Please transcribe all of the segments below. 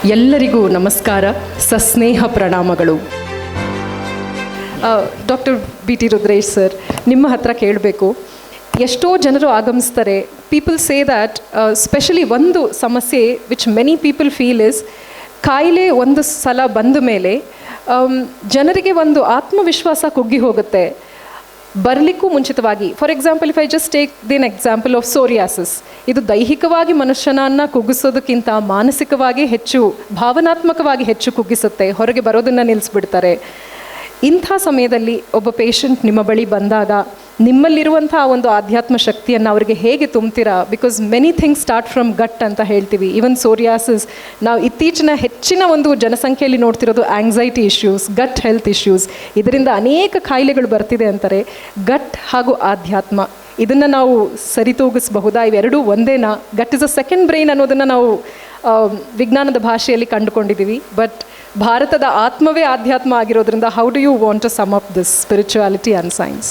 ಎಲ್ಲರಿಗೂ ನಮಸ್ಕಾರ, ಸಸ್ನೇಹ ಪ್ರಣಾಮಗಳು. Doctor B T Rudresh sir, ನಿಮ್ಮ ಹತ್ರ ಕೇಳಬೇಕು. ಎಷ್ಟೋ ಜನರು ಆಗಮಿಸ್ತಾರೆ. ಪೀಪಲ್ ಸೇ ದ್ಯಾಟ್ ಸ್ಪೆಷಲಿ ಒಂದು ಸಮಸ್ಯೆ which many people feel is, ಕಾಯಿಲೆ ಒಂದು ಸಲ ಬಂದ ಮೇಲೆ ಜನರಿಗೆ ಒಂದು ಆತ್ಮವಿಶ್ವಾಸ ಕುಗ್ಗಿ ಹೋಗುತ್ತೆ. ಬರಲಿಕ್ಕೂ ಮುಂಚಿತವಾಗಿ, for example, if I just take ದಿನ್ ಎಕ್ಸಾಂಪಲ್ ಆಫ್ ಸೋರಿಯಾಸಿಸ್, ಇದು ದೈಹಿಕವಾಗಿ ಮನುಷ್ಯನನ್ನು ಕುಗ್ಗಿಸೋದಕ್ಕಿಂತ ಮಾನಸಿಕವಾಗಿ ಹೆಚ್ಚು, ಭಾವನಾತ್ಮಕವಾಗಿ ಹೆಚ್ಚು ಕುಗ್ಗಿಸುತ್ತೆ. ಹೊರಗೆ ಬರೋದನ್ನು ನಿಲ್ಲಿಸ್ಬಿಡ್ತಾರೆ. ಇಂಥ ಸಮಯದಲ್ಲಿ ಒಬ್ಬ ಪೇಷಂಟ್ ನಿಮ್ಮ ಬಳಿ ಬಂದಾಗ ನಿಮ್ಮಲ್ಲಿರುವಂಥ ಒಂದು ಆಧ್ಯಾತ್ಮ ಶಕ್ತಿಯನ್ನು ಅವರಿಗೆ ಹೇಗೆ ತುಂಬ್ತೀರಾ? Because many things start from gut ಅಂತ ಹೇಳ್ತೀವಿ. ಈವನ್ ಸೋರಿಯಾಸಿಸ್, ನಾವು ಇತ್ತೀಚಿನ ಹೆಚ್ಚಿನ ಒಂದು ಜನಸಂಖ್ಯೆಯಲ್ಲಿ ನೋಡ್ತಿರೋದು anxiety issues, gut health issues. ಇದರಿಂದ ಅನೇಕ ಕಾಯಿಲೆಗಳು ಬರ್ತಿದೆ ಅಂತಾರೆ. ಗಟ್ ಹಾಗೂ ಆಧ್ಯಾತ್ಮ, ಇದನ್ನು ನಾವು ಸರಿತೂಗಿಸಬಹುದಾ? ಇವೆರಡೂ ಒಂದೇನಾ? ಗಟ್ ಇಸ್ ಅ ಸೆಕೆಂಡ್ ಬ್ರೈನ್ ಅನ್ನೋದನ್ನು ನಾವು ವಿಜ್ಞಾನದ ಭಾಷೆಯಲ್ಲಿ ಕಂಡುಕೊಂಡಿದ್ದೀವಿ. ಬಟ್ ಭಾರತದ ಆತ್ಮವೇ ಆಧ್ಯಾತ್ಮ ಆಗಿರೋದ್ರಿಂದ how do you want to sum up this spirituality and science?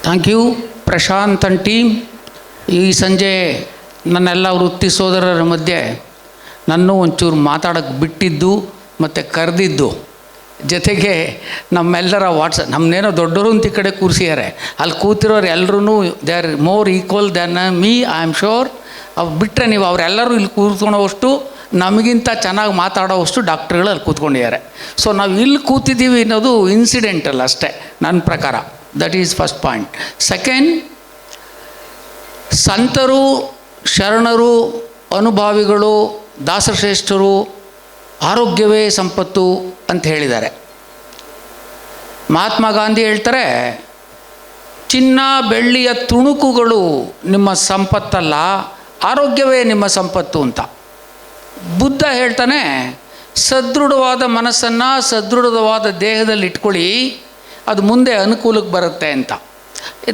Thank you Prashanth and team. ಈ ಸಂಜೆ ನನ್ನೆಲ್ಲ ವೃತ್ತಿ ಸೋದರರ ಮಧ್ಯೆ ನನ್ನೂ ಒಂಚೂರು ಮಾತಾಡೋಕ್ಕೆ ಬಿಟ್ಟಿದ್ದು ಮತ್ತು ಕರೆದಿದ್ದು, ಜೊತೆಗೆ ನಮ್ಮೆಲ್ಲರ ನಮ್ಮನ್ನೇನೋ ದೊಡ್ಡವರು ಅಂತ ಈ ಕಡೆ ಕೂರಿಸಿದ್ದಾರೆ, ಅಲ್ಲಿ ಕೂತಿರೋರು ಎಲ್ಲರೂ they are more equal than me, I am sure. ಅವು ಬಿಟ್ಟರೆ ನೀವು ಅವರೆಲ್ಲರೂ ಇಲ್ಲಿ ಕೂತ್ಕೊಳ್ಳೋವಷ್ಟು, ನಮಗಿಂತ ಚೆನ್ನಾಗಿ ಮಾತಾಡೋವಷ್ಟು ಡಾಕ್ಟ್ರುಗಳು ಅಲ್ಲಿ ಕೂತ್ಕೊಂಡಿದ್ದಾರೆ. ಸೊ ನಾವು ಇಲ್ಲಿ ಕೂತಿದ್ದೀವಿ ಅನ್ನೋದು ಇನ್ಸಿಡೆಂಟಲ್ ಅಷ್ಟೇ ನನ್ನ ಪ್ರಕಾರ. That is first point. Second, ಸಂತರು, ಶರಣರು, ಅನುಭಾವಿಗಳು, ದಾಸಶ್ರೇಷ್ಠರು ಆರೋಗ್ಯವೇ ಸಂಪತ್ತು ಅಂತ ಹೇಳಿದ್ದಾರೆ. ಮಹಾತ್ಮ ಗಾಂಧಿ ಹೇಳ್ತಾರೆ, ಚಿನ್ನ ಬೆಳ್ಳಿಯ ತುಣುಕುಗಳು ನಿಮ್ಮ ಸಂಪತ್ತಲ್ಲ, ಆರೋಗ್ಯವೇ ನಿಮ್ಮ ಸಂಪತ್ತು ಅಂತ. ಬುದ್ಧ ಹೇಳ್ತಾನೆ, ಸದೃಢವಾದ ಮನಸ್ಸನ್ನು ಸದೃಢವಾದ ದೇಹದಲ್ಲಿ ಇಟ್ಕೊಳ್ಳಿ, ಅದು ಮುಂದೆ ಅನುಕೂಲಕ್ಕೆ ಬರುತ್ತೆ ಅಂತ.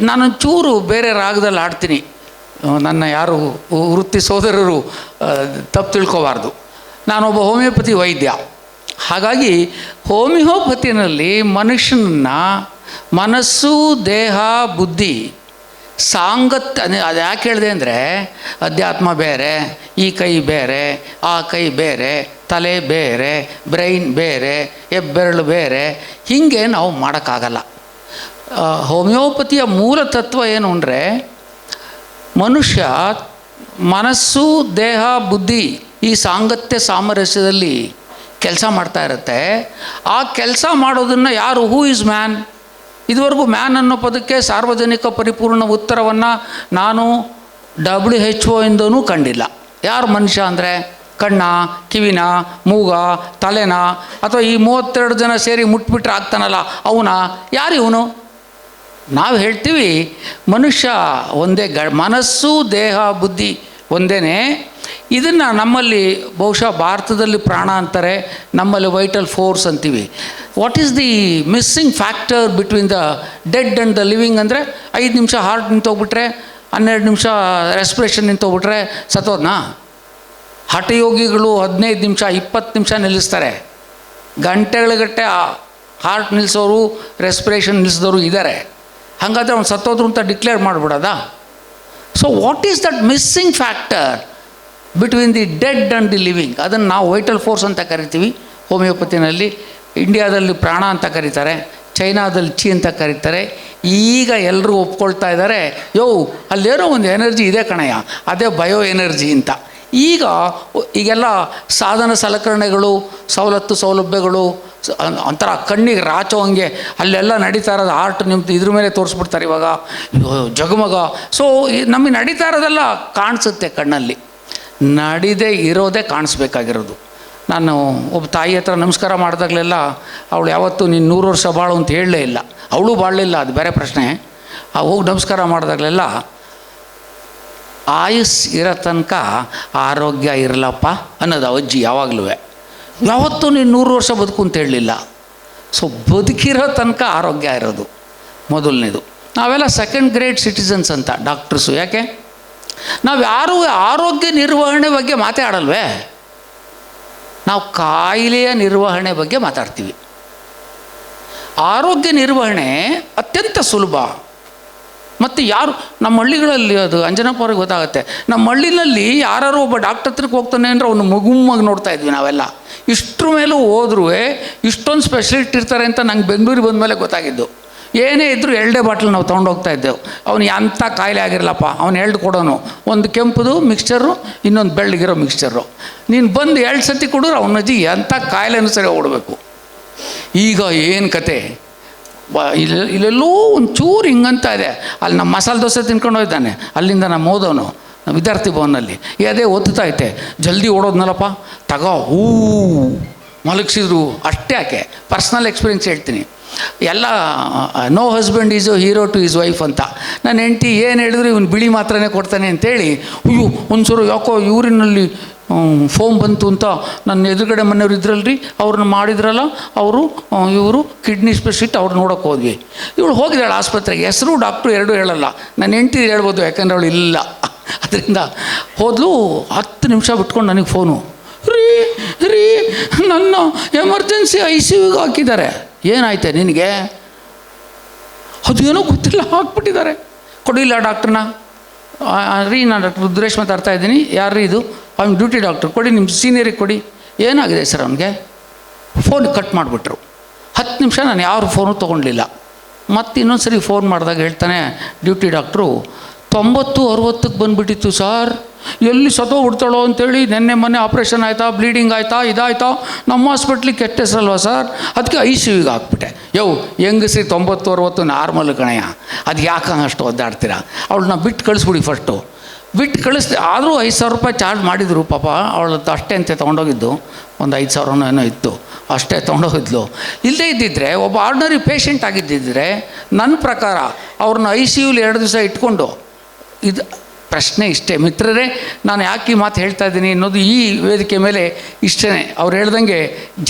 ನಾನೊಂಚೂರು ಬೇರೆ ರಾಗದಲ್ಲಿ ಆಡ್ತೀನಿ, ನನ್ನ ಯಾರು ವೃತ್ತಿ ಸೋದರರು ತಪ್ಪು ತಿಳ್ಕೊಬಾರ್ದು. ನಾನೊಬ್ಬ ಹೋಮಿಯೋಪತಿ ವೈದ್ಯ. ಹಾಗಾಗಿ ಹೋಮಿಯೋಪತಿನಲ್ಲಿ ಮನುಷ್ಯನನ್ನು ಮನಸ್ಸು, ದೇಹ, ಬುದ್ಧಿ ಅದು ಯಾಕೆ ಹೇಳಿದೆ ಅಂದರೆ, ಅಧ್ಯಾತ್ಮ ಬೇರೆ, ಈ ಕೈ ಬೇರೆ, ಆ ಕೈ ಬೇರೆ, ತಲೆ ಬೇರೆ, ಬ್ರೈನ್ ಬೇರೆ, ಹೆಬ್ಬೆರಳು ಬೇರೆ, ಹೀಗೆ ನಾವು ಮಾಡೋಕ್ಕಾಗಲ್ಲ. ಹೋಮಿಯೋಪತಿಯ ಮೂಲ ತತ್ವ ಏನು ಅಂದರೆ, ಮನುಷ್ಯ ಮನಸ್ಸು, ದೇಹ, ಬುದ್ಧಿ ಈ ಸಾಂಗತ್ಯ ಸಾಮರಸ್ಯದಲ್ಲಿ ಕೆಲಸ ಮಾಡ್ತಾ ಇರುತ್ತೆ. ಆ ಕೆಲಸ ಮಾಡೋದನ್ನು ಯಾರು, ಹೂ ಈಸ್ ಮ್ಯಾನ್? ಇದುವರೆಗೂ ಮ್ಯಾನ್ ಅನ್ನೋ ಪದಕ್ಕೆ ಸಾರ್ವಜನಿಕ ಪರಿಪೂರ್ಣ ಉತ್ತರವನ್ನು ನಾನು WHO ಇಂದನೂ ಕಂಡಿಲ್ಲ. ಯಾರು ಮನುಷ್ಯ ಅಂದರೆ, ಕಣ್ಣ, ಕಿವಿನ, ಮೂಗ, ತಲೆನ, ಅಥವಾ ಈ 32 ಜನ ಸೇರಿ ಮುಟ್ಬಿಟ್ರೆ ಆಗ್ತಾನಲ್ಲ ಅವನ? ಯಾರು ಇವನು? ನಾವು ಹೇಳ್ತೀವಿ ಮನುಷ್ಯ ಒಂದೇ, ಮನಸ್ಸು, ದೇಹ, ಬುದ್ಧಿ ಒಂದೇ. ಇದನ್ನು ನಮ್ಮಲ್ಲಿ ಬಹುಶಃ ಭಾರತದಲ್ಲಿ ಪ್ರಾಣ ಅಂತಾರೆ, ನಮ್ಮಲ್ಲಿ ವೈಟಲ್ ಫೋರ್ಸ್ ಅಂತೀವಿ. What is the missing factor between the dead and the living ಅಂದರೆ, 5 ನಿಮಿಷ ಹಾರ್ಟ್ ನಿಂತೋಗ್ಬಿಟ್ರೆ, 12 ನಿಮಿಷ ರೆಸ್ಪಿರೇಷನ್ ನಿಂತೋಗ್ಬಿಟ್ರೆ ಸತ್ತೋದ್ನಾ? ಹಠಯೋಗಿಗಳು 15 ನಿಮಿಷ 20 ನಿಮಿಷ ನಿಲ್ಲಿಸ್ತಾರೆ. ಗಂಟೆಗಳಗಟ್ಟೆ ಹಾರ್ಟ್ ನಿಲ್ಲಿಸೋರು, ರೆಸ್ಪಿರೇಷನ್ ನಿಲ್ಲಿಸಿದವರು ಇದ್ದಾರೆ. ಹಾಗಾದರೆ ಅವ್ನು ಸತ್ತೋದ್ರು ಅಂತ ಡಿಕ್ಲೇರ್ ಮಾಡಿಬಿಡೋದಾ? So what is that missing factor between the dead and the living? ಅದನ್ನು ನಾವು ವೈಟಲ್ ಫೋರ್ಸ್ ಅಂತ ಕರಿತೀವಿ ಹೋಮಿಯೋಪತಿನಲ್ಲಿ. ಇಂಡಿಯಾದಲ್ಲಿ ಪ್ರಾಣ ಅಂತ ಕರೀತಾರೆ, ಚೈನಾದಲ್ಲಿ ಚಿ ಅಂತ ಕರೀತಾರೆ. ಈಗ ಎಲ್ಲರೂ ಒಪ್ಕೊಳ್ತಾ ಇದ್ದಾರೆ, ಅಲ್ಲೇನೋ ಒಂದು ಎನರ್ಜಿ ಇದೆ ಕಣಯ್ಯ, ಅದೇ ಬಯೋ ಎನರ್ಜಿ ಅಂತ. ಈಗೆಲ್ಲ ಸಾಧನ ಸಲಕರಣೆಗಳು, ಸವಲತ್ತು ಸೌಲಭ್ಯಗಳು ಒಂಥರ ಕಣ್ಣಿಗೆ ರಾಚೋ ಹಂಗೆ ಅಲ್ಲೆಲ್ಲ ನಡೀತಾ ಇರೋದು. ಆರ್ಟ್ ನಿಮ್ದು ಇದ್ರ ಮೇಲೆ ತೋರಿಸ್ಬಿಡ್ತಾರೆ ಇವಾಗ, ಜಗಮಗ. ಸೊ ನಮಗೆ ನಡೀತಾ ಇರೋದೆಲ್ಲ ಕಾಣಿಸುತ್ತೆ ಕಣ್ಣಲ್ಲಿ, ನಡೀದೇ ಇರೋದೇ ಕಾಣಿಸ್ಬೇಕಾಗಿರೋದು. ನಾನು ಒಬ್ಬ ತಾಯಿ ಹತ್ರ ನಮಸ್ಕಾರ ಮಾಡಿದಾಗಲೆಲ್ಲ ಅವಳು ಯಾವತ್ತೂ ನೀನು 100 ವರ್ಷ ಬಾಳು ಅಂತ ಹೇಳಲೇ ಇಲ್ಲ. ಅವಳು ಬಾಳಲಿಲ್ಲ, ಅದು ಬೇರೆ ಪ್ರಶ್ನೆ. ಹೋಗಿ ನಮಸ್ಕಾರ ಮಾಡಿದಾಗಲೆಲ್ಲ, ಆಯುಸ್ ಇರೋ ತನಕ ಆರೋಗ್ಯ ಇರಲಪ್ಪ ಅನ್ನೋದು ಅಜ್ಜಿ ಯಾವಾಗಲೂ. ಯಾವತ್ತೂ ನೀನು 100 ವರ್ಷ ಬದುಕು ಅಂತ ಹೇಳಲಿಲ್ಲ. ಸೊ ಬದುಕಿರೋ ತನಕ ಆರೋಗ್ಯ ಇರೋದು ಮೊದಲನೇದು. ನಾವೆಲ್ಲ ಸೆಕೆಂಡ್ ಗ್ರೇಡ್ ಸಿಟಿಸನ್ಸ್ ಅಂತ ಡಾಕ್ಟರ್ಸು. ಯಾಕೆ? ನಾವು ಯಾರೂ ಆರೋಗ್ಯ ನಿರ್ವಹಣೆ ಬಗ್ಗೆ ಮಾತಾಡಲ್ವೇ? ನಾವು ಕಾಯಿಲೆಯ ನಿರ್ವಹಣೆ ಬಗ್ಗೆ ಮಾತಾಡ್ತೀವಿ. ಆರೋಗ್ಯ ನಿರ್ವಹಣೆ ಅತ್ಯಂತ ಸುಲಭ. ಮತ್ತು ಯಾರು ನಮ್ಮ ಹಳ್ಳಿಗಳಲ್ಲಿ ಅದು ಅಂಜನಪ್ಪ ಅವ್ರಿಗೆ ಗೊತ್ತಾಗುತ್ತೆ. ನಮ್ಮ ಹಳ್ಳಿನಲ್ಲಿ ಯಾರು ಒಬ್ಬ ಡಾಕ್ಟರ್ ಹತ್ರಕ್ಕೆ ಹೋಗ್ತಾನೆ ಅಂದರೆ ಅವನು ಮಗುಮ್ಮಾಗಿ ನೋಡ್ತಾ ಇದ್ವಿ ನಾವೆಲ್ಲ. ಇಷ್ಟ್ರ ಮೇಲೂ ಹೋದ್ರೂ ಇಷ್ಟೊಂದು ಸ್ಪೆಷಲಿಸ್ಟ್ ಇರ್ತಾರೆ ಅಂತ ನಂಗೆ ಬೆಂಗಳೂರಿಗೆ ಬಂದಮೇಲೆ ಗೊತ್ತಾಗಿದ್ದು. ಏನೇ ಇದ್ದರೂ 2 ಬಾಟ್ಲ್ ನಾವು ತೊಗೊಂಡೋಗ್ತಾ ಇದ್ದೆವು. ಅವನು ಅಂಥ ಕಾಯಿಲೆ ಆಗಿರಲಪ್ಪ, ಅವ್ನು 2 ಕೊಡೋನು, ಒಂದು ಕೆಂಪುದು ಮಿಕ್ಸ್ಚರು, ಇನ್ನೊಂದು ಬೆಳ್ಳಗಿರೋ ಮಿಕ್ಸ್ಚರು. ನೀನು ಬಂದು 2 ಸತಿ ಕೊಡಿದ್ರೆ ಅವನ ಅಜ್ಜಿ ಅಂಥ ಕಾಯಿಲೆನೂ ಸರಿ ಓಡಬೇಕು. ಈಗ ಏನು ಕತೆ, ಇಲ್ಲೆಲ್ಲೋ ಒಂದು ಚೂರು ಹಿಂಗಂತ ಇದೆ. ಅಲ್ಲಿ ನಮ್ಮ ಮಸಾಲೆ ದೋಸೆ ತಿನ್ಕೊಂಡು ಹೋಯ್ತಾನೆ, ಅಲ್ಲಿಂದ ನಮ್ಮ ಓದೋನು ನಮ್ಮ ವಿದ್ಯಾರ್ಥಿ ಭವನಲ್ಲಿ ಅದೇ ಓದ್ತೈತೆ, ಜಲ್ದಿ ಓಡೋದ್ನಲ್ಲಪ್ಪ ತಗೋ ಮಲಗಿಸಿದ್ರು ಅಷ್ಟೇ. ಯಾಕೆ ಪರ್ಸ್ನಲ್ ಎಕ್ಸ್ಪೀರಿಯೆನ್ಸ್ ಹೇಳ್ತೀನಿ. ಎಲ್ಲ no husband is a hero to his wife ಅಂತ. ನನ್ನ ಹೆಂಡತಿ ಏನು ಹೇಳಿದ್ರು ಇವನು ಬಿಳಿ ಮಾತ್ರನೇ ಕೊಡ್ತಾನೆ ಅಂತೇಳಿ, ಅಯ್ಯೋ ಒಂದ್ಸರು ಯಾಕೋ ಯೂರಿನಲ್ಲಿ ಫೋಮ್ ಬಂತು ಅಂತ ನನ್ನ ಎದುರುಗಡೆ ಮನೆಯವ್ರು ಇದ್ರಲ್ರಿ, ಅವ್ರನ್ನ ಮಾಡಿದ್ರಲ್ಲ ಇವರು ಕಿಡ್ನಿ ಸ್ಪೆಷಲಿಸ್ಟ್, ಅವ್ರು ನೋಡೋಕೆ ಹೋದ್ವಿ. ಇವಳು ಹೋಗಿದ್ದಾಳೆ ಆಸ್ಪತ್ರೆಗೆ, ಹೆಸರು ಡಾಕ್ಟ್ರು 2 ಹೇಳಲ್ಲ. ನನ್ನ ಹೆಂಡತಿ ಹೇಳ್ಬೋದು, ಯಾಕಂದ್ರೆ ಅವಳು ಇಲ್ಲ. ಅದರಿಂದ ಹೋದ್ಲು. 10 ನಿಮಿಷ ಬಿಟ್ಕೊಂಡು ನನಗೆ ಫೋನು, ರೀ ನನ್ನ ಎಮರ್ಜೆನ್ಸಿ ICUಗೆ ಹಾಕಿದ್ದಾರೆ. ಏನಾಯ್ತೆ ನಿನಗೆ? ಅದೇನೋ ಗೊತ್ತಿಲ್ಲ, ಹಾಕ್ಬಿಟ್ಟಿದ್ದಾರೆ. ಕೊಡಿಲ್ಲ ಡಾಕ್ಟ್ರನ್ನ. ರೀ ನಾನು ಡಾಕ್ಟರ್ ರುದ್ರೇಶ್ ಮಾತಾಡ್ತಾ ಇದ್ದೀನಿ. ಯಾರು ಇದು? ಅವ್ನು ಡ್ಯೂಟಿ ಡಾಕ್ಟ್ರು, ಕೊಡಿ ನಿಮ್ಮ ಸೀನಿಯರಿಗೆ ಕೊಡಿ. ಏನಾಗಿದೆ ಸರ್ ಅವನಿಗೆ? ಫೋನ್ ಕಟ್ ಮಾಡಿಬಿಟ್ರು. 10 ನಿಮಿಷ ನಾನು ಯಾರು ಫೋನು ತೊಗೊಳ್ಲಿಲ್ಲ. ಮತ್ತು ಇನ್ನೊಂದು ಸರಿ ಫೋನ್ ಮಾಡಿದಾಗ ಹೇಳ್ತಾನೆ ಡ್ಯೂಟಿ ಡಾಕ್ಟ್ರು, 90-60ಕ್ಕೆ ಬಂದುಬಿಟ್ಟಿತ್ತು ಸರ್. ಎಲ್ಲಿ ಸತ್ತೋಗ್ಬಿಡ್ತಾಳೋ ಅಂತೇಳಿ ಮೊನ್ನೆ ಆಪ್ರೇಷನ್ ಆಯಿತಾ, ಬ್ಲೀಡಿಂಗ್ ಆಯಿತಾ, ಇದಾಯ್ತಾ, ನಮ್ಮ ಹಾಸ್ಪಿಟ್ಲಿಗೆ ಕೆಟ್ಟ ಹೆಸರಲ್ವ ಸರ್, ಅದಕ್ಕೆ ICUಗೆ ಹಾಕ್ಬಿಟ್ಟೆ. ಹೆಂಗಸ್ರಿ 90-60 ನಾರ್ಮಲ್ ಕಣಯ್ಯ, ಅದು ಯಾಕೆ ಅಷ್ಟು ಒದ್ದಾಡ್ತೀರಾ? ಅವಳನ್ನ ಬಿಟ್ಟು ಕಳಿಸ್ಬಿಡಿ. ಫಸ್ಟು ಬಿಟ್ಟು ಕಳಿಸ್ದೆ. ಆದರೂ 5,000 ರೂಪಾಯಿ ಚಾರ್ಜ್ ಮಾಡಿದರು ಪಾಪ. ಅವಳದ್ದು ಅಷ್ಟೇ ಅಂತ ತೊಗೊಂಡೋಗಿದ್ದು, ಒಂದು 5,000 ಏನೋ ಇತ್ತು, ಅಷ್ಟೇ ತೊಗೊಂಡೋಗಿದ್ಲು. ಇಲ್ಲದೇ ಇದ್ದಿದ್ದರೆ, ಒಬ್ಬ ಆರ್ಡಿನರಿ ಪೇಷಂಟ್ ಆಗಿದ್ದಿದ್ದರೆ ನನ್ನ ಪ್ರಕಾರ ಅವ್ರನ್ನ ICUಲಿ 2 ದಿವಸ ಇಟ್ಕೊಂಡು, ಇದು ಪ್ರಶ್ನೆ ಇಷ್ಟೇ ಮಿತ್ರರೇ. ನಾನು ಯಾಕೆ ಈ ಮಾತು ಹೇಳ್ತಾ ಇದ್ದೀನಿ ಅನ್ನೋದು ಈ ವೇದಿಕೆ ಮೇಲೆ ಇಷ್ಟೇ. ಅವ್ರು ಹೇಳ್ದಂಗೆ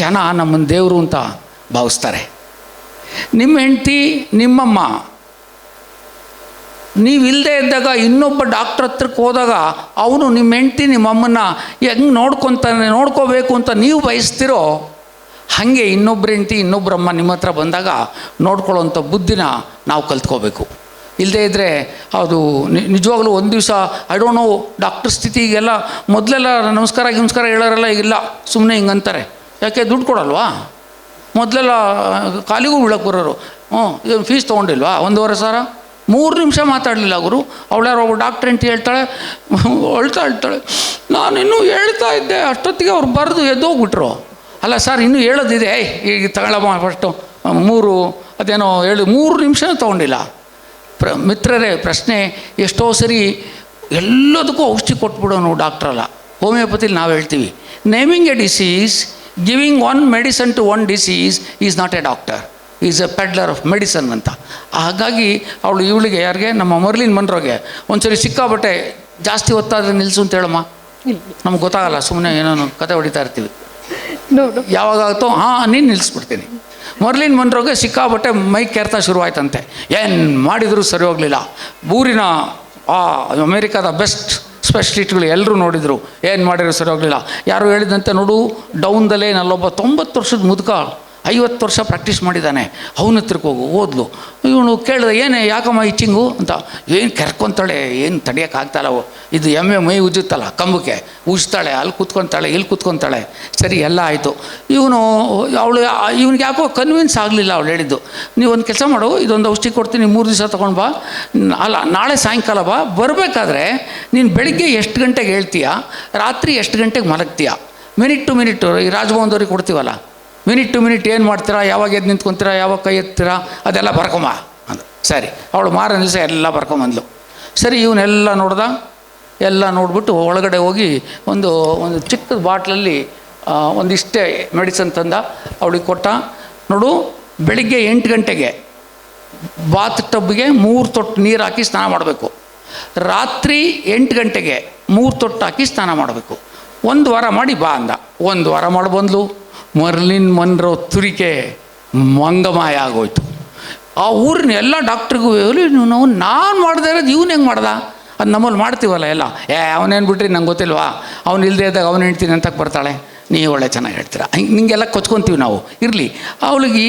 ಜನ ನಮ್ಮನ್ನು ದೇವರು ಅಂತ ಭಾವಿಸ್ತಾರೆ. ನಿಮ್ಮ ಹೆಂಡತಿ, ನಿಮ್ಮಮ್ಮ, ನೀವಿಲ್ಲದೆ ಇದ್ದಾಗ ಇನ್ನೊಬ್ಬ ಡಾಕ್ಟ್ರ್ ಹತ್ರಕ್ಕೆ ಹೋದಾಗ ಅವನು ನಿಮ್ಮ ಹೆಂಡತಿ ನಿಮ್ಮಮ್ಮನ್ನ ಹೆಂಗೆ ನೋಡ್ಕೋಬೇಕು ಅಂತ ನೀವು ಬಯಸ್ತಿರೋ ಹಾಗೆ ಇನ್ನೊಬ್ಬರ ಹೆಂಡತಿ ಇನ್ನೊಬ್ಬರಮ್ಮ ನಿಮ್ಮ ಹತ್ರ ಬಂದಾಗ ನೋಡ್ಕೊಳ್ಳೋವಂಥ ಬುದ್ಧಿನ ನಾವು ಕಲ್ತ್ಕೋಬೇಕು. ಇಲ್ಲದೇ ಇದ್ದರೆ ಅದು ನಿಜವಾಗ್ಲೂ ಒಂದು ದಿವಸ ಐ ಡೋಂಟ್ ನೋ ಡಾಕ್ಟರ್ ಸ್ಥಿತಿಗೆಲ್ಲ ಮೊದಲೆಲ್ಲ ನಮಸ್ಕಾರ ಹೇಳೋರೆಲ್ಲ ಈಗಿಲ್ಲ, ಸುಮ್ಮನೆ ಹಿಂಗಂತಾರೆ. ಯಾಕೆ ದುಡ್ಡು ಕೊಡಲ್ವಾ? ಮೊದಲೆಲ್ಲ ಕಾಲಿಗೂ ಬೀಳಕ್ಕೆ ಬರೋರು. ಇದನ್ನು ಫೀಸ್ ತೊಗೊಂಡಿಲ್ವಾ? 1,500,000. 3 ನಿಮಿಷ ಮಾತಾಡಲಿಲ್ಲ ಗುರು. ಅವಳ್ಯಾರೋ ಒಬ್ಬ ಡಾಕ್ಟ್ರ್ ಅಂತ ಹೇಳ್ತಾಳೆ, ಹೇಳ್ತಾಳೆ ನಾನಿನ್ನೂ ಹೇಳ್ತಾ ಇದ್ದೆ, ಅಷ್ಟೊತ್ತಿಗೆ ಅವ್ರು ಬರೆದು ಎದ್ದೋಗ್ಬಿಟ್ರು. ಅಲ್ಲ ಸರ್ ಇನ್ನೂ ಹೇಳೋದಿದೆ, ಈಗ ತಗೊಳ್ಳಮ್ಮ ಫಸ್ಟು 3 ನಿಮಿಷ ತೊಗೊಂಡಿಲ್ಲ. ಮಿತ್ರರೇ, ಪ್ರಶ್ನೆ ಎಷ್ಟೋ ಸರಿ ಎಲ್ಲದಕ್ಕೂ ಔಷಧಿ ಕೊಟ್ಬಿಡೋನು ಡಾಕ್ಟ್ರಲ್ಲ. ಹೋಮಿಯೋಪತಿಲಿ ನಾವು ಹೇಳ್ತೀವಿ, naming a disease, giving 1 medicine to 1 disease is not a doctor, is a peddler of medicine ಅಂತ. ಹಾಗಾಗಿ ಇವಳಿಗೆ ಯಾರಿಗೆ, ನಮ್ಮ ಮರ್ಲಿನ್ ಮನ್ರೋಗೆ ಒಂದ್ಸರಿ ಸಿಕ್ಕಾಬಟ್ಟೆ ಜಾಸ್ತಿ ಹೊತ್ತಾದರೆ ನಿಲ್ಲಿಸು ಅಂತ ಹೇಳಮ್ಮ. ನಮ್ಗೆ ಗೊತ್ತಾಗಲ್ಲ, ಸುಮ್ಮನೆ ಏನೋ ಕತೆ ಹೊಡಿತಾ ಇರ್ತೀವಿ. ಯಾವಾಗಾಗುತ್ತೋ ನೀನು ನಿಲ್ಲಿಸ್ಬಿಡ್ತೀನಿ. ಮರ್ಲಿನ್ ಮನ್ರೋಗೆ ಸಿಕ್ಕಾಬಟ್ಟೆ ಮೈ ಕೆರ್ತಾ ಶುರುವಾಯ್ತಂತೆ. ಏನು ಮಾಡಿದರೂ ಸರಿ ಹೋಗಲಿಲ್ಲ. ಊರಿನ ಅಮೇರಿಕಾದ ಬೆಸ್ಟ್ ಸ್ಪೆಷಲಿಸ್ಟ್ಗಳು ಎಲ್ಲರೂ ನೋಡಿದರು, ಏನು ಮಾಡಿದ್ರು ಸರಿ ಹೋಗಲಿಲ್ಲ. ಯಾರು ಹೇಳಿದಂತೆ ನೋಡು, ಡೌನ್ದಲ್ಲೇ ನಲ್ಲೊಬ್ಬ 90 ವರ್ಷದ ಮುದುಕ 50 ವರ್ಷ ಪ್ರಾಕ್ಟೀಸ್ ಮಾಡಿದ್ದಾನೆ, ಅವನ ಹತ್ರಕ್ಕೆ ಓದ್ಲು. ಇವನು ಕೇಳಿದೆ, ಏನು ಯಾಕಮ್ಮ ಇಚ್ಚಿಂಗು ಅಂತ. ಏನು ಕೆರ್ಕೊತಾಳೆ, ಏನು ತಡೆಯೋಕ್ಕಾಗ್ತಾಳೆ, ಇದು ಎಮ್ಮೆ ಮೈ ಉಜ್ಜುತ್ತಲ್ಲ ಕಂಬಕ್ಕೆ, ಉಜ್ತಾಳೆ, ಅಲ್ಲಿ ಕೂತ್ಕೊತಾಳೆ, ಇಲ್ಲಿ ಕೂತ್ಕೊತಾಳೆ. ಸರಿ, ಎಲ್ಲ ಆಯಿತು. ಇವನಿಗೆ ಯಾಕೋ ಕನ್ವಿನ್ಸ್ ಆಗಲಿಲ್ಲ ಅವಳು ಹೇಳಿದ್ದು. ನೀವು ಒಂದು ಕೆಲಸ ಮಾಡು, ಇದೊಂದು ಔಷಧಿ ಕೊಡ್ತೀನಿ, 3 ದಿವಸ ತೊಗೊಂಡು ಬಾ, ಅಲ್ಲ ನಾಳೆ ಸಾಯಂಕಾಲ ಬಾ. ಬರಬೇಕಾದ್ರೆ ನೀನು ಬೆಳಿಗ್ಗೆ ಎಷ್ಟು ಗಂಟೆಗೆ ಹೇಳ್ತೀಯಾ, ರಾತ್ರಿ ಎಷ್ಟು ಗಂಟೆಗೆ ಮಲಗ್ತೀಯಾ, ಮಿನಿಟ್ ಟು ಮಿನಿಟು ಈ ರಾಜಭವನದವ್ರಿಗೆ ಕೊಡ್ತೀವಲ್ಲ, ಮಿನಿಟ್ ಟು ಮಿನಿಟ್ ಏನು ಮಾಡ್ತೀರಾ, ಯಾವಾಗ ಎದ್ದು ನಿಂತ್ಕೊತೀರಾ, ಯಾವಾಗ ಕೈ ಎತ್ತೀರಾ, ಅದೆಲ್ಲ ಬರ್ಕೊಂಬ ಅಂದ. ಸರಿ, ಅವಳು ಮಾರನೇ ದಿವಸ ಎಲ್ಲ ಬರ್ಕೊಂಬಂದ್ಲು. ಸರಿ, ಇವನ್ನೆಲ್ಲ ನೋಡ್ದ. ಎಲ್ಲ ನೋಡ್ಬಿಟ್ಟು ಒಳಗಡೆ ಹೋಗಿ ಒಂದು ಚಿಕ್ಕ ಬಾಟ್ಲಲ್ಲಿ ಒಂದಿಷ್ಟೇ ಮೆಡಿಸನ್ ತಂದ, ಅವಳಿಗೆ ಕೊಟ್ಟ. ನೋಡು, ಬೆಳಿಗ್ಗೆ 8 ಗಂಟೆಗೆ ಬಾತ್ ಟಬ್ಗೆ 3 ತೊಟ್ಟು ನೀರು ಹಾಕಿ ಸ್ನಾನ ಮಾಡಬೇಕು. ರಾತ್ರಿ 8 ಗಂಟೆಗೆ 3 ತೊಟ್ಟು ಹಾಕಿ ಸ್ನಾನ ಮಾಡಬೇಕು. 1 ವಾರ ಮಾಡಿ ಬಾ ಅಂದ. 1 ವಾರ ಮಾಡಿ ಬಂದ್ಲು. ಮರ್ಲಿನ್ ಮನ್ರೋ ತುರಿಕೆ ಮಂಗಮಾಯ ಆಗೋಯ್ತು. ಆ ಊರಿನ ಎಲ್ಲ ಡಾಕ್ಟ್ರಿಗೂ ನಾನು ಮಾಡದೇ ಇರೋದು ಇವನು ಹೆಂಗೆ ಮಾಡ್ದ, ಅದು ನಮ್ಮಲ್ಲಿ ಮಾಡ್ತೀವಲ್ಲ ಎಲ್ಲ, ಅವನೇನು ಬಿಟ್ರಿ ನಂಗೆ ಗೊತ್ತಿಲ್ವಾ, ಅವ್ನು ಇಲ್ಲದೇ ಇದ್ದಾಗ ಅವ್ನು ಹೇಳ್ತೀನಿ ಅಂತಕ್ಕೆ ಬರ್ತಾಳೆ. ನೀವು ಒಳ್ಳೆ ಚೆನ್ನಾಗಿ ಹೇಳ್ತೀರಾ, ನಿಂಗೆಲ್ಲ ಕೊಚ್ಕೊತೀವಿ ನಾವು. ಇರಲಿ, ಅವಳಿಗೆ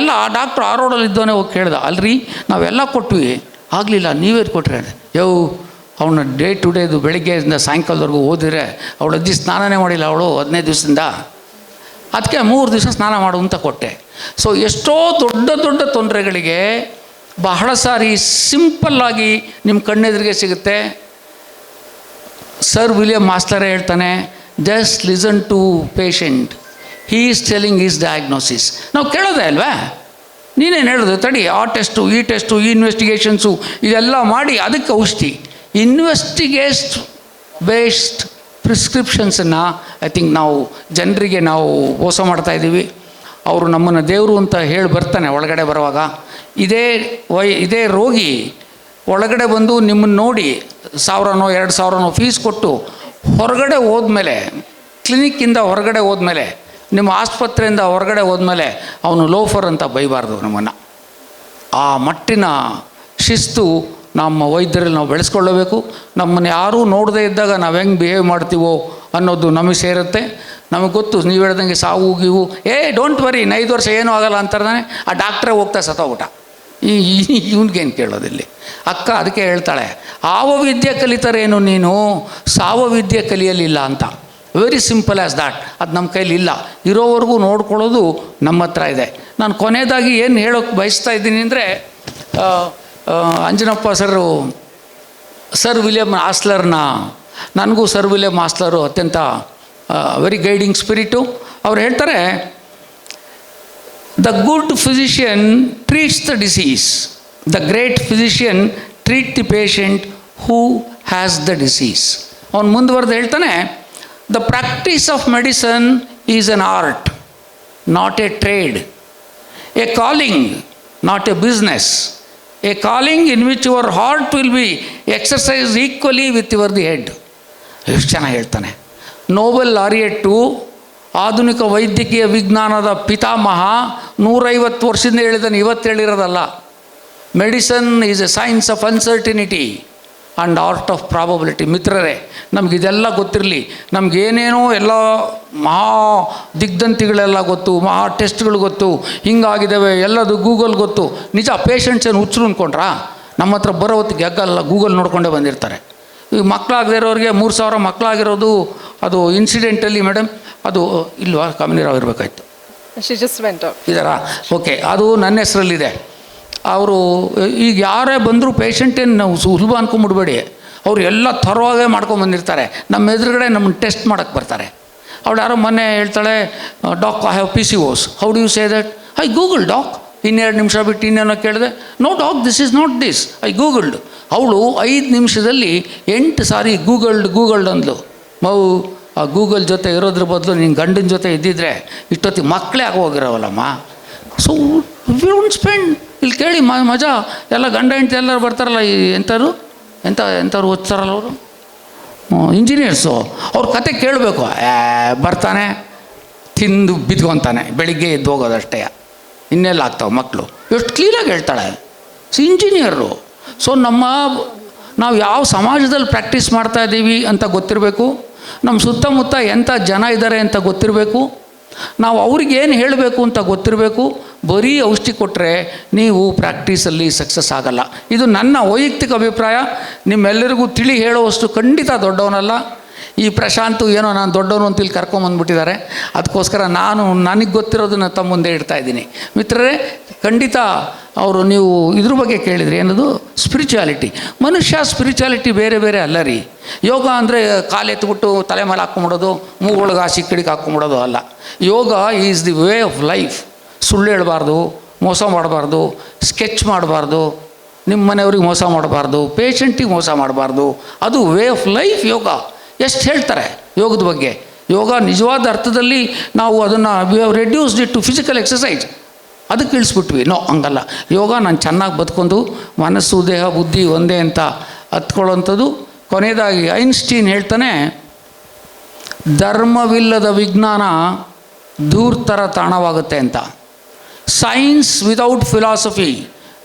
ಎಲ್ಲ ಡಾಕ್ಟ್ರು ಆ ರೋಡಲ್ಲಿ ಇದ್ದವನೇ ಹೋಗಿ ಕೇಳ್ದ, ಅಲ್ರಿ ನಾವೆಲ್ಲ ಕೊಟ್ವಿ, ಆಗಲಿಲ್ಲ, ನೀವೇ ಕೊಟ್ರೆ ಅವನ ಡೇ ಟು ಡೇದು ಬೆಳಿಗ್ಗೆಯಿಂದ ಸಾಯಂಕಾಲದವರೆಗೂ ಓದಿದ್ರೆ ಅವಳು ಅಜ್ಜಿ ಸ್ನಾನನೇ ಮಾಡಿಲ್ಲ ಅವಳು 15 ದಿವಸದಿಂದ, ಅದಕ್ಕೆ 3 ದಿವಸ ಸ್ನಾನ ಮಾಡು ಅಂತ ಕೊಟ್ಟೆ. ಸೊ ಎಷ್ಟೋ ದೊಡ್ಡ ದೊಡ್ಡ ತೊಂದರೆಗಳಿಗೆ ಬಹಳ ಸಾರಿ ಸಿಂಪಲ್ಲಾಗಿ ನಿಮ್ಮ ಕಣ್ಣೆದುರಿಗೆ ಸಿಗುತ್ತೆ. ಸರ್ ವಿಲಿಯಂ ಮಾಸ್ಲರೇ ಹೇಳ್ತಾನೆ, just listen to patient, he is telling his diagnosis. ನಾವು ಕೇಳೋದೇ ಅಲ್ವಾ, ನೀನೇನು ಹೇಳಿದೆ ತಡಿ, ಆ ಟೆಸ್ಟು ಈ ಟೆಸ್ಟು ಈ ಇನ್ವೆಸ್ಟಿಗೇಷನ್ಸು ಇದೆಲ್ಲ ಮಾಡಿ ಅದಕ್ಕೆ ಔಷಧಿ. ಇನ್ವೆಸ್ಟಿಗೇಟ್ ಬೇಸ್ಡ್ ಪ್ರಿಸ್ಕ್ರಿಪ್ಷನ್ಸನ್ನು ಐ ಥಿಂಕ್ ನಾವು ಜನರಿಗೆ ನಾವು ಮೋಸ ಮಾಡ್ತಾಯಿದ್ದೀವಿ. ಅವರು ನಮ್ಮನ್ನು ದೇವರು ಅಂತ ಹೇಳಿ ಬರ್ತಾನೆ ಒಳಗಡೆ ಬರುವಾಗ. ಇದೇ ರೋಗಿ ಒಳಗಡೆ ಬಂದು ನಿಮ್ಮನ್ನು ನೋಡಿ 1000ನೋ 2000ನೋ ಫೀಸ್ ಕೊಟ್ಟು ಹೊರಗಡೆ ಹೋದ್ಮೇಲೆ, ಕ್ಲಿನಿಕ್ಕಿಂದ ಹೊರಗಡೆ ಹೋದ್ಮೇಲೆ, ನಿಮ್ಮ ಆಸ್ಪತ್ರೆಯಿಂದ ಹೊರಗಡೆ ಹೋದ್ಮೇಲೆ ಅವನು ಲೋಫರ್ ಅಂತ ಬೈಬಾರ್ದು ನಮ್ಮನ್ನು. ಆ ಮಟ್ಟಿನ ಶಿಸ್ತು ನಮ್ಮ ವೈದ್ಯರಲ್ಲಿ ನಾವು ಬೆಳೆಸ್ಕೊಳ್ಳಬೇಕು. ನಮ್ಮನ್ನು ಯಾರೂ ನೋಡದೇ ಇದ್ದಾಗ ನಾವು ಹೆಂಗೆ ಬಿಹೇವ್ ಮಾಡ್ತೀವೋ ಅನ್ನೋದು ನಮಗೆ ಸೇರುತ್ತೆ. ನಮಗೆ ಗೊತ್ತು, ನೀವು ಹೇಳ್ದಂಗೆ ಸಾವು ಗೀವು ಡೋಂಟ್ ವರಿ, 5 ವರ್ಷ ಏನೂ ಆಗಲ್ಲ ಅಂತಾನೆ ಆ ಡಾಕ್ಟ್ರೇ ಹೋಗ್ತಾ ಸತ್ತೋಗ್ಬಿಟ್ಟ. ಇವನಿಗೇನು ಕೇಳೋದಿಲ್ಲಿ. ಅಕ್ಕ ಅದಕ್ಕೆ ಹೇಳ್ತಾಳೆ, ಆವ ವಿದ್ಯೆ ಕಲಿತಾರೇನು ನೀನು, ಸಾವ ವಿದ್ಯೆ ಕಲಿಯಲಿಲ್ಲ ಅಂತ. Very simple as that. ಅದು ನಮ್ಮ ಕೈಲಿಲ್ಲ, ಇರೋವರೆಗೂ ನೋಡ್ಕೊಳ್ಳೋದು ನಮ್ಮ ಹತ್ರ ಇದೆ. ನಾನು ಕೊನೆಯದಾಗಿ ಏನು ಹೇಳೋಕ್ಕೆ ಬಯಸ್ತಾ ಇದ್ದೀನಿ ಅಂದರೆ, ಅಂಜನಪ್ಪ ಸರ್ ವಿಲಿಯಂ ಆಸ್ಲರ್ನ, ನನಗೂ ಸರ್ ವಿಲಿಯಂ ಆಸ್ಲರು ಅತ್ಯಂತ ವೆರಿ ಗೈಡಿಂಗ್ ಸ್ಪಿರಿಟು. ಅವ್ರು ಹೇಳ್ತಾರೆ, the good physician treats the disease, the great physician treat the patient who has the disease. ಅವನು ಮುಂದುವರೆದು ಹೇಳ್ತಾನೆ, the practice of medicine is an art, not A trade, A calling, not A business, A calling in which your heart will be exercise equally with your the head. ಎಷ್ಟು ಚೆನ್ನಾಗಿ ಹೇಳ್ತಾನೆ. Nobel ಲಾರಿಯೆಟ್ಟು, ಆಧುನಿಕ ವೈದ್ಯಕೀಯ ವಿಜ್ಞಾನದ ಪಿತಾಮಹ, 150 ವರ್ಷದಿಂದ ಹೇಳಿದ್ದಾನೆ, ಇವತ್ತು ಹೇಳಿರೋದಲ್ಲ. Medicine is a science of uncertainty and art of probability. ಮಿತ್ರರೇ, ನಮಗಿದೆಲ್ಲ ಗೊತ್ತಿರಲಿ. ನಮಗೇನೇನೋ ಎಲ್ಲ ಮಹಾ ದಿಗ್ಧಂತಿಗಳೆಲ್ಲ ಗೊತ್ತು, ಮಹಾ ಟೆಸ್ಟ್ಗಳು ಗೊತ್ತು, ಹಿಂಗಾಗಿದ್ದಾವೆ ಎಲ್ಲದು ಗೂಗಲ್ ಗೊತ್ತು. ನಿಜ, ಪೇಷಂಟ್ಸೇನು ಹುಚ್ಚರು ಅಂದ್ಕೊಂಡ್ರಾ? ನಮ್ಮ ಹತ್ರ ಬರೋ ಹೊತ್ತಿಗೆ ಅಗ್ಗಲ್ಲ, ಗೂಗಲ್ ನೋಡ್ಕೊಂಡೇ ಬಂದಿರ್ತಾರೆ. ಈ ಮಕ್ಕಳಾಗದೇ ಇರೋರಿಗೆ 3000 ಮಕ್ಕಳಾಗಿರೋದು ಅದು ಇನ್ಸಿಡೆಂಟಲ್ಲಿ ಮೇಡಮ್, ಅದು ಇಲ್ವಾ ಕಮ್ಯುನಿರಾವ್ ಇರಬೇಕಾಯ್ತು, ಇದರಾ? ಓಕೆ, ಅದು ನನ್ನ ಹೆಸರಲ್ಲಿದೆ. ಅವರು ಈಗ ಯಾರೇ ಬಂದರೂ ಪೇಷಂಟೇನು ನಾವು ಸುಲಭ ಅಂದ್ಕೊಂಬಿಡ್ಬೇಡಿ, ಅವರು ಎಲ್ಲ ಥರವಾಗೇ ಮಾಡ್ಕೊಂಬಂದಿರ್ತಾರೆ. ನಮ್ಮ ಎದುರುಗಡೆ ನಮ್ಮನ್ನು ಟೆಸ್ಟ್ ಮಾಡೋಕ್ಕೆ ಬರ್ತಾರೆ. ಅವಳು ಯಾರೋ ಮೊನ್ನೆ ಹೇಳ್ತಾಳೆ, doc I have PCOS. How do you say that? I Google doc. 2 ನಿಮಿಷ ಬಿಟ್ಟು ಇನ್ನೇನೋ ಕೇಳಿದೆ, no doc, this is not this, I googled. ಅವಳು 5 ನಿಮಿಷದಲ್ಲಿ 8 ಸಾರಿ ಗೂಗಲ್ಡ್ ಅಂದ್ಲು. ಆ ಗೂಗಲ್ ಜೊತೆ ಇರೋದ್ರ ಬದಲು ನಿನ್ನ ಗಂಡನ ಜೊತೆ ಇದ್ದಿದ್ರೆ ಇಷ್ಟೊತ್ತಿಗೆ ಮಕ್ಕಳೇ ಆಗೋಗಿರೋವಲ್ಲಮ್ಮ. So we don't spend. ಇಲ್ಲಿ ಕೇಳಿ ಮಜಾ, ಎಲ್ಲ ಗಂಡ ಹೆಂಡತಿ ಎಲ್ಲರೂ ಬರ್ತಾರಲ್ಲ, ಈ ಎಂಥವ್ರು ಓದ್ತಾರಲ್ಲ ಅವರು, ಇಂಜಿನಿಯರ್ಸು, ಅವ್ರ ಕತೆ ಕೇಳಬೇಕು. ಬರ್ತಾನೆ, ತಿಂದು ಬಿದ್ಕೊಂತಾನೆ, ಬೆಳಿಗ್ಗೆ ಎದ್ದು ಹೋಗೋದಷ್ಟೇ, ಇನ್ನೆಲ್ಲ ಆಗ್ತಾವೆ ಮಕ್ಕಳು. ಎಷ್ಟು ಕ್ಲೀನಾಗಿ ಹೇಳ್ತಾಳೆ, ಇಂಜಿನಿಯರು. ಸೊ ನಾವು ಯಾವ ಸಮಾಜದಲ್ಲಿ ಪ್ರಾಕ್ಟೀಸ್ ಮಾಡ್ತಾಯಿದ್ದೀವಿ ಅಂತ ಗೊತ್ತಿರಬೇಕು. ನಮ್ಮ ಸುತ್ತಮುತ್ತ ಎಂಥ ಜನ ಇದ್ದಾರೆ ಅಂತ ಗೊತ್ತಿರಬೇಕು. ನಾವು ಅವ್ರಿಗೇನು ಹೇಳಬೇಕು ಅಂತ ಗೊತ್ತಿರಬೇಕು. ಬರೀ ಔಷಧಿ ಕೊಟ್ಟರೆ ನೀವು ಪ್ರಾಕ್ಟೀಸಲ್ಲಿ ಸಕ್ಸಸ್ ಆಗಲ್ಲ. ಇದು ನನ್ನ ವೈಯಕ್ತಿಕ ಅಭಿಪ್ರಾಯ. ನಿಮ್ಮೆಲ್ಲರಿಗೂ ತಿಳಿ ಹೇಳುವಷ್ಟು ಖಂಡಿತ ದೊಡ್ಡವನಲ್ಲ. ಈ ಪ್ರಶಾಂತು ಏನೋ ನಾನು ದೊಡ್ಡವನು ಅಂತ ಇಲ್ಲಿ ಕರ್ಕೊಂಬಂದ್ಬಿಟ್ಟಿದ್ದಾರೆ. ಅದಕ್ಕೋಸ್ಕರ ನನಗೆ ಗೊತ್ತಿರೋದನ್ನು ತಮ್ಮ ಮುಂದೆ ಇಡ್ತಾಯಿದ್ದೀನಿ. ಮಿತ್ರರೇ, ಖಂಡಿತ ಅವರು ನೀವು ಇದ್ರ ಬಗ್ಗೆ ಕೇಳಿದ್ರಿ, ಏನದು ಸ್ಪಿರಿಚುಯಾಲಿಟಿ. ಮನುಷ್ಯ ಸ್ಪಿರಿಚುಯಾಲಿಟಿ ಬೇರೆ ಬೇರೆ ಅಲ್ಲ ರೀ. ಯೋಗ ಅಂದರೆ ಕಾಲೆತ್ಬಿಟ್ಟು ತಲೆ ಮೇಲೆ ಹಾಕ್ಕೊಂಬಿಡೋದು, ಮೂಗೊಳಗೆ ಹಾಸಿ ಕಡೆಗೆ ಹಾಕ್ಕೊಂಬಿಡೋದು ಅಲ್ಲ. Yoga is the way of life. ಸುಳ್ಳು ಹೇಳಬಾರ್ದು, ಮೋಸ ಮಾಡಬಾರ್ದು, ಸ್ಕೆಚ್ ಮಾಡಬಾರ್ದು, ನಿಮ್ಮ ಮನೆಯವ್ರಿಗೆ ಮೋಸ ಮಾಡಬಾರ್ದು, ಪೇಷಂಟಿಗೆ ಮೋಸ ಮಾಡಬಾರ್ದು. ಅದು ವೇ ಆಫ್ ಲೈಫ್ ಯೋಗ. ಎಷ್ಟು ಹೇಳ್ತಾರೆ ಯೋಗದ ಬಗ್ಗೆ. ಯೋಗ ನಿಜವಾದ ಅರ್ಥದಲ್ಲಿ ನಾವು ಅದನ್ನು we have reduced it to physical exercise. ಅದಕ್ಕೆ ಇಳಿಸ್ಬಿಟ್ವಿ. ನೋ, ಹಂಗಲ್ಲ. ಯೋಗ ನಾನು ಚೆನ್ನಾಗಿ ಬದುಕೊಂಡು ಮನಸ್ಸು ದೇಹ ಬುದ್ಧಿ ಒಂದೇ ಅಂತ ಹತ್ಕೊಳ್ಳೋಂಥದ್ದು. ಕೊನೆಯದಾಗಿ ಐನ್ಸ್ಟೀನ್ ಹೇಳ್ತಾನೆ, ಧರ್ಮವಿಲ್ಲದ ವಿಜ್ಞಾನ ಧೂರ್ತರ ತಾಣವಾಗುತ್ತೆ ಅಂತ. Science without philosophy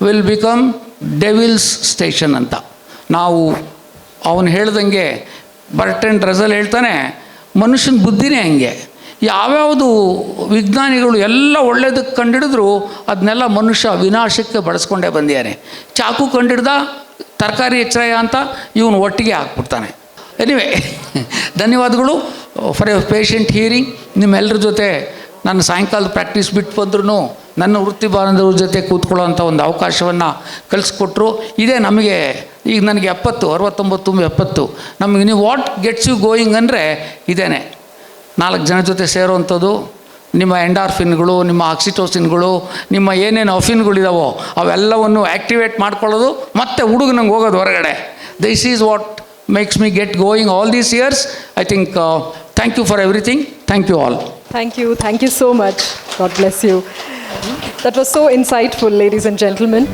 will become devils station ಅಂತ. ನಾವು ಅವನು ಹೇಳ್ದಂಗೆ ಬರ್ಟ್ರಾಂಡ್ ರಸಲ್ ಹೇಳ್ತಾನೆ, ಮನುಷ್ಯನ ಬುದ್ಧಿನೇ ಹಂಗೆ. ಯಾವ್ಯಾವುದು ವಿಜ್ಞಾನಿಗಳು ಎಲ್ಲ ಒಳ್ಳೇದಕ್ಕೆ ಕಂಡಿಡಿದ್ರು ಅದನ್ನೆಲ್ಲ ಮನುಷ್ಯ ವಿನಾಶಕ್ಕೆ ಬಳಸ್ಕೊಂಡೇ ಬಂದಿದ್ದಾನೆ. ಚಾಕು ಕಂಡಿಡ್ದ, ತರಕಾರಿ ಎಚ್ಚರಯ ಅಂತ ಇವನು ಒಟ್ಟಿಗೆ ಹಾಕ್ಬಿಡ್ತಾನೆ. ಎನಿವೆ, ಧನ್ಯವಾದಗಳು ಫಾರ್ ಯುವರ್ ಪೇಷಂಟ್ ಹಿಯರಿಂಗ್. ನಿಮ್ಮೆಲ್ಲರ ಜೊತೆ ನಾನು ಸಾಯಂಕಾಲದ ಪ್ರಾಕ್ಟೀಸ್ ಬಿಟ್ಟು ಬಂದ್ರೂ ನನ್ನ ವೃತ್ತಿ ಬಾಂಧವ್ರ ಜೊತೆ ಕೂತ್ಕೊಳ್ಳೋ ಅಂಥ ಒಂದು ಅವಕಾಶವನ್ನು ಕಲಿಸ್ಕೊಟ್ರು. ಇದೇ ನಮಗೆ, ಈಗ ನನಗೆ 69 ನಮಗೆ ನೀವು ವಾಟ್ ಗೆಟ್ಸ್ ಯು ಗೋಯಿಂಗ್ ಅಂದರೆ ಇದೇನೆ, 4 ಜನ ಜೊತೆ ಸೇರೋವಂಥದ್ದು, ನಿಮ್ಮ ಎಂಡಾರ್ಫಿನ್ಗಳು, ನಿಮ್ಮ ಆಕ್ಸಿಟೋಸಿನ್ಗಳು, ನಿಮ್ಮ ಏನೇನು ಅಫಿನ್ಗಳಿದಾವೋ ಅವೆಲ್ಲವನ್ನು ಆ್ಯಕ್ಟಿವೇಟ್ ಮಾಡ್ಕೊಳ್ಳೋದು, ಮತ್ತು ಹುಡುಗನಂಗೆ ಹೋಗೋದು ಹೊರಗಡೆ. This is what makes me get going all these years. I think, thank you for everything. Thank you all. Thank you so much. God bless you. That was so insightful, ladies and gentlemen.